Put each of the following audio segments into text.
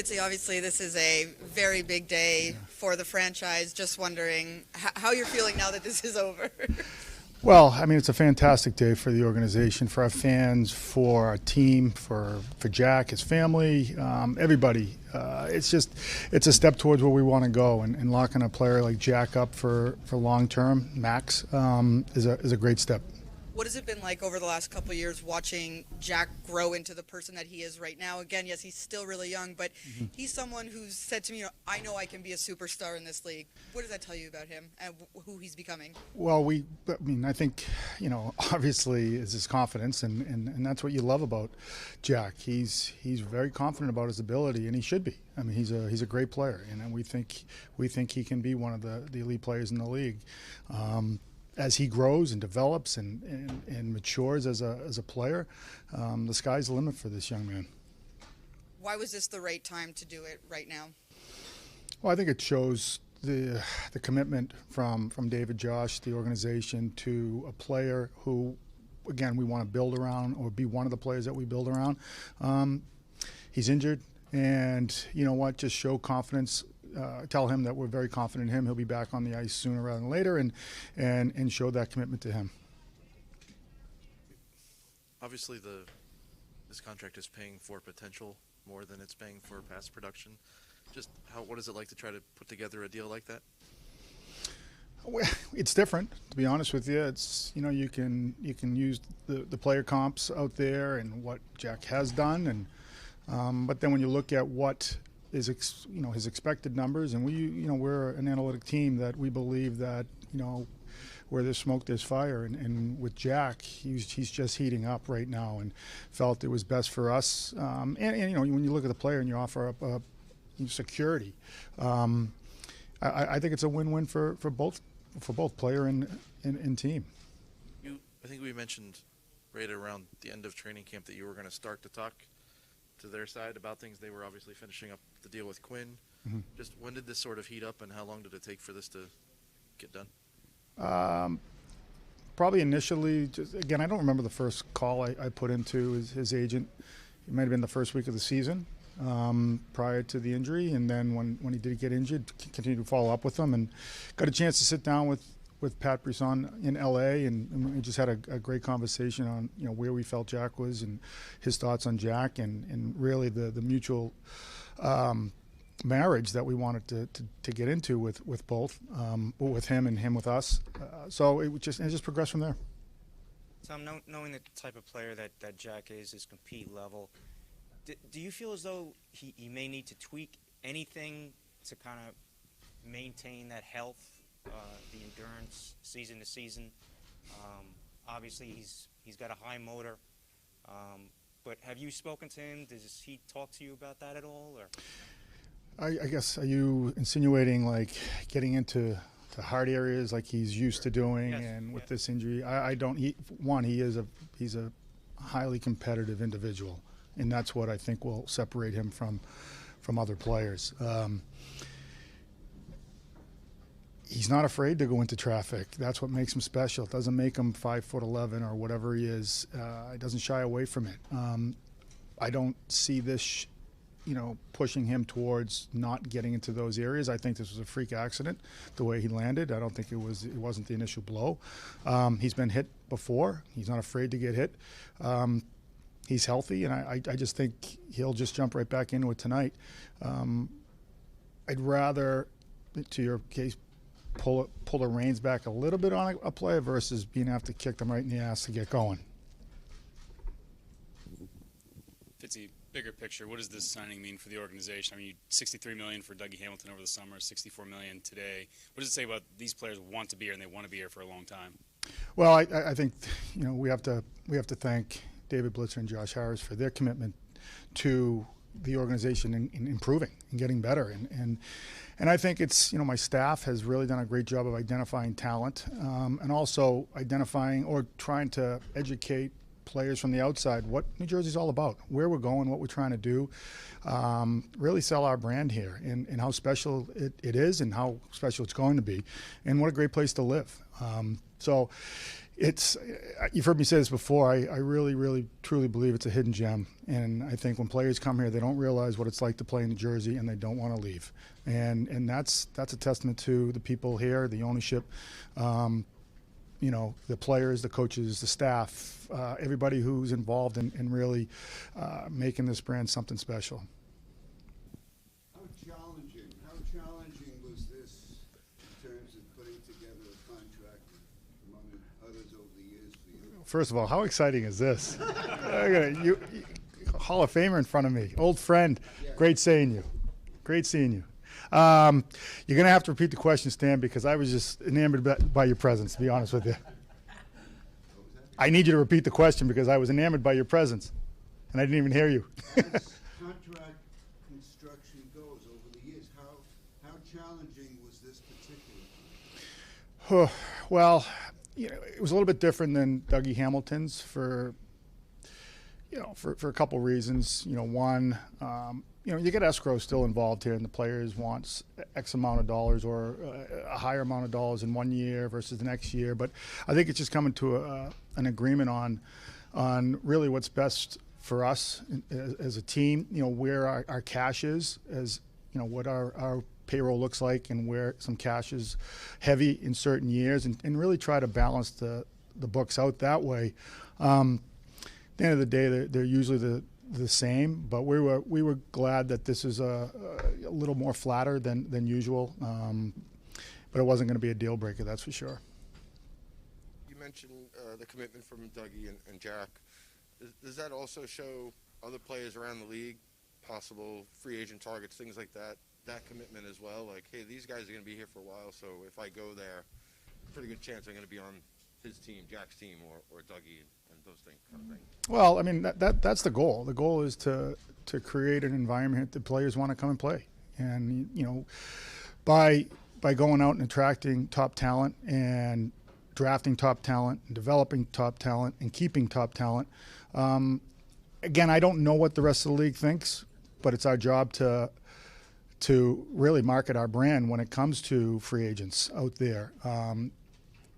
Fitzy, obviously this is a very big day for the franchise. Just wondering how you're feeling now that this is over. Well, I mean, it's a fantastic day for the organization, for our fans, for our team, for Jack, his family, everybody. It's a step towards where we want to go, and locking a player like Jack up for long term, max, is a great step. What has it been like over the last couple of years watching Jack grow into the person that he is right now? Again, yes, he's still really young, but he's someone who's said to me, I know I can be a superstar in this league. What does that tell you about him and who he's becoming? Well, I think, obviously is his confidence, and that's what you love about Jack. He's very confident about his ability, and he should be. I mean, he's a great player, and we think he can be one of the elite players in the league. As he grows and develops and matures as a player, the sky's the limit for this young man. Why was this the right time to do it right now? Well, I think it shows the commitment from David, Josh, the organization, to a player who, again, we want to build around, or be one of the players that we build around. He's injured, and you know what? Just show confidence. Tell him that we're very confident in him. He'll be back on the ice sooner rather than later, and show that commitment to him. Obviously, this contract is paying for potential more than it's paying for past production. Just what is it like to try to put together a deal like that? Well, it's different, to be honest with you. It's you can use the player comps out there and what Jack has done, and but then when you look at what is his expected numbers, and we're an analytic team that we believe that where there's smoke there's fire, and with Jack he's just heating up right now, and felt it was best for us, and when you look at the player and you offer up security, I think it's a win-win for both player and team. I think we mentioned right around the end of training camp that you were going to start to talk to their side about things. They were obviously finishing up the deal with Quinn. Mm-hmm. Just when did this sort of heat up, and how long did it take for this to get done? Probably initially, again, I don't remember the first call I put into his agent. It might have been the first week of the season, prior to the injury, and then when he did get injured, continued to follow up with him, and got a chance to sit down with Pat Brisson in LA, and we just had a great conversation on where we felt Jack was and his thoughts on Jack, and really the mutual marriage that we wanted to get into with both, with him and him with us. So it just progressed from there. So knowing the type of player that Jack is, his compete level, do you feel as though he may need to tweak anything to kind of maintain that health, the endurance season to season? Obviously he's got a high motor, but have you spoken to him? Does he talk to you about that at all? Or I guess, are you insinuating like getting into the hard areas like he's used to doing? Yes, and with this injury, I don't. He's a highly competitive individual, and that's what I think will separate him from other players. He's not afraid to go into traffic. That's what makes him special. It doesn't make him 5'11" or whatever he is. He doesn't shy away from it. I don't see this, pushing him towards not getting into those areas. I think this was a freak accident, the way he landed. I don't think it wasn't the initial blow. He's been hit before. He's not afraid to get hit. He's healthy, and I just think he'll just jump right back into it tonight. I'd rather, to your case, pull the reins back a little bit on a play versus being able to kick them right in the ass to get going. Fitzy, bigger picture, what does this signing mean for the organization? I mean, $63 million for Dougie Hamilton over the summer, $64 million today. What does it say about these players want to be here and they want to be here for a long time? Well, I think we have to thank David Blitzer and Josh Harris for their commitment to the organization in improving and getting better, and I think it's my staff has really done a great job of identifying talent, and also identifying or trying to educate players from the outside what New Jersey's all about, where we're going, what we're trying to do, really sell our brand here, and how special it is, and how special it's going to be, and what a great place to live. So, It's, you've heard me say this before. I really, really, truly believe it's a hidden gem, and I think when players come here, they don't realize what it's like to play in New Jersey, and they don't want to leave. And that's a testament to the people here, the ownership, you know, the players, the coaches, the staff, everybody who's involved in really making this brand something special. How challenging was this in terms of putting together a contract among others over the years for you? First of all, how exciting is this? you, Hall of Famer in front of me, old friend. Great seeing you. Great seeing you. You're going to have to repeat the question, Stan, because I was just enamored by your presence, to be honest with you. I need you to repeat the question because I was enamored by your presence, and I didn't even hear you. As contract construction goes over the years, how challenging was this particular? Well, you know, it was a little bit different than Dougie Hamilton's for a couple reasons. You know, one, you know, you get escrow still involved here, and the players wants X amount of dollars or a higher amount of dollars in 1 year versus the next year. But I think it's just coming to an agreement on really what's best for us as a team. You know, where our cash is, as you know, what our payroll looks like, and where some cash is heavy in certain years, and really try to balance the books out that way. At the end of the day, they're usually the same, but we were glad that this is a little more flatter than usual, but it wasn't going to be a deal breaker, that's for sure. You mentioned the commitment from Dougie and Jack. Does that also show other players around the league, possible free agent targets, things like that commitment as well? Like, hey, these guys are going to be here for a while, so if I go there, pretty good chance I'm going to be on his team, Jack's team, or Dougie, and those things, kind of thing. Well, I mean, that's the goal. The goal is to create an environment that players want to come and play, and you know, by going out and attracting top talent and drafting top talent and developing top talent and keeping top talent. Again, I don't know what the rest of the league thinks, but it's our job to really market our brand when it comes to free agents out there.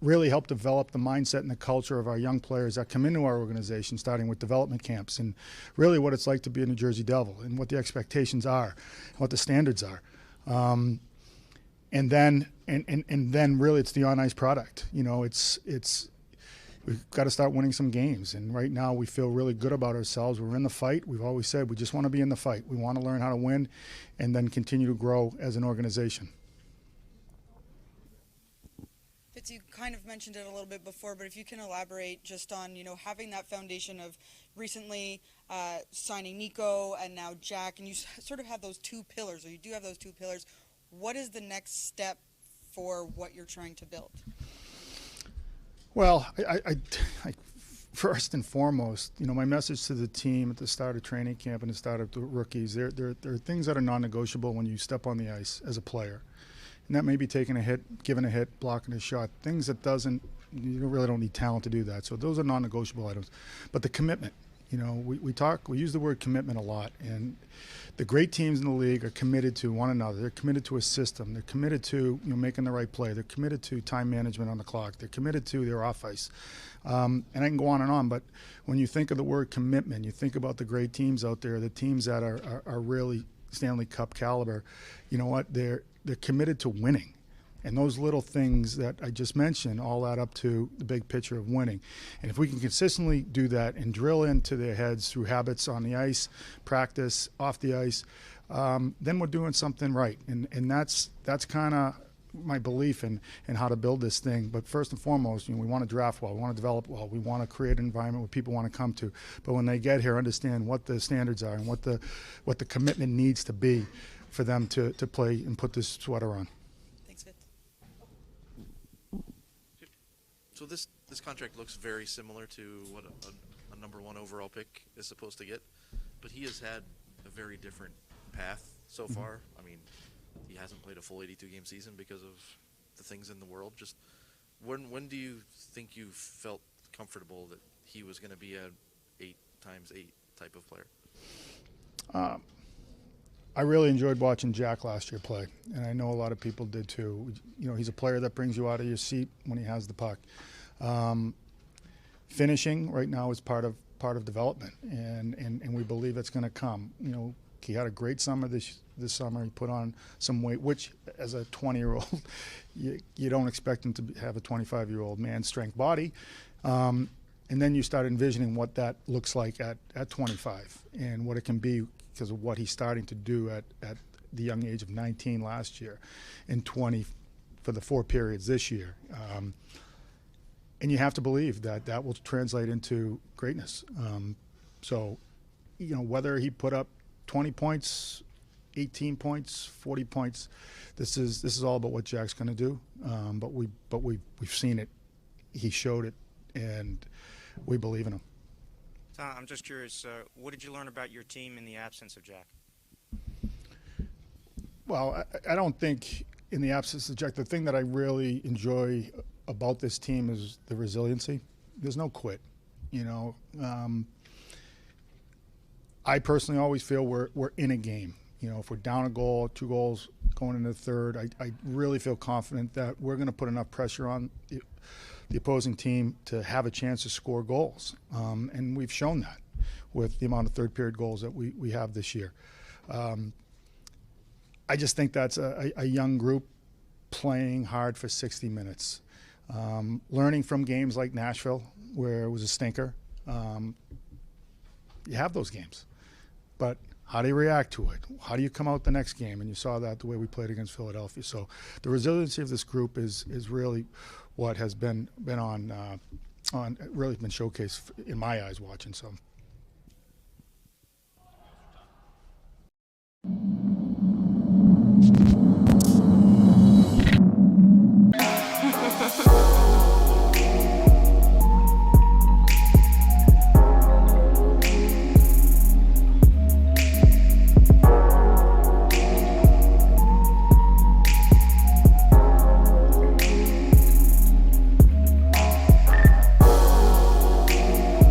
Really help develop the mindset and the culture of our young players that come into our organization, starting with development camps, and really what it's like to be a New Jersey Devil, and what the expectations are, and what the standards are. And then really it's the on-ice product. You know, we've got to start winning some games, and right now we feel really good about ourselves. We're in the fight. We've always said we just want to be in the fight. We want to learn how to win and then continue to grow as an organization. Fitz, you kind of mentioned it a little bit before, but if you can elaborate just on, you know, having that foundation of recently signing Nico and now Jack, and you sort of have those two pillars, or you do have those two pillars. What is the next step for what you're trying to build? Well, I first and foremost, you know, my message to the team at the start of training camp and the start of the rookies, there are things that are non-negotiable when you step on the ice as a player. And that may be taking a hit, giving a hit, blocking a shot, things that you really don't need talent to do that. So those are non-negotiable items. But the commitment, you know, we use the word commitment a lot, and the great teams in the league are committed to one another. They're committed to a system. They're committed to, you know, making the right play. They're committed to time management on the clock. They're committed to their off ice. And I can go on, but when you think of the word commitment, you think about the great teams out there, the teams that are really Stanley Cup caliber. You know what? They're committed to winning. And those little things that I just mentioned all add up to the big picture of winning. And if we can consistently do that and drill into their heads through habits on the ice, practice, off the ice, then we're doing something right. And that's kind of my belief in how to build this thing. But first and foremost, you know, we want to draft well, we want to develop well, we want to create an environment where people want to come to. But when they get here, understand what the standards are and what the commitment needs to be for them to play and put this sweater on. Thanks, Fitz. So this contract looks very similar to what a number one overall pick is supposed to get, but he has had a very different path so far. I mean, he hasn't played a full 82-game season because of the things in the world. Just when do you think you felt comfortable that he was going to be a 8x8 type of player? I really enjoyed watching Jack last year play, and I know a lot of people did too. You know, he's a player that brings you out of your seat when he has the puck. finishing right now is part of development, and we believe it's going to come. You know, he had a great summer this summer. He put on some weight, which as a 20-year-old, you don't expect him to have a 25-year-old man's strength body. And then you start envisioning what that looks like at 25 and what it can be because of what he's starting to do at the young age of 19 last year and 20 for the 4 periods this year. And you have to believe that that will translate into greatness. So, you know, whether he put up 20 points, 18 points, 40 points, this is all about what Jack's going to do. But we've seen it. He showed it, and we believe in him. Tom, I'm just curious, what did you learn about your team in the absence of Jack? Well, I don't think in the absence of Jack, the thing that I really enjoy about this team is the resiliency. There's no quit, you know. I personally always feel we're in a game. You know, if we're down a goal, 2 goals going into the third, I really feel confident that we're going to put enough pressure on the opposing team to have a chance to score goals. And we've shown that with the amount of third period goals that we have this year. I just think that's a young group playing hard for 60 minutes. Learning from games like Nashville, where it was a stinker. You have those games. But how do you react to it? How do you come out the next game? And you saw that the way we played against Philadelphia. So the resiliency of this group is really what has been really been showcased in my eyes watching. So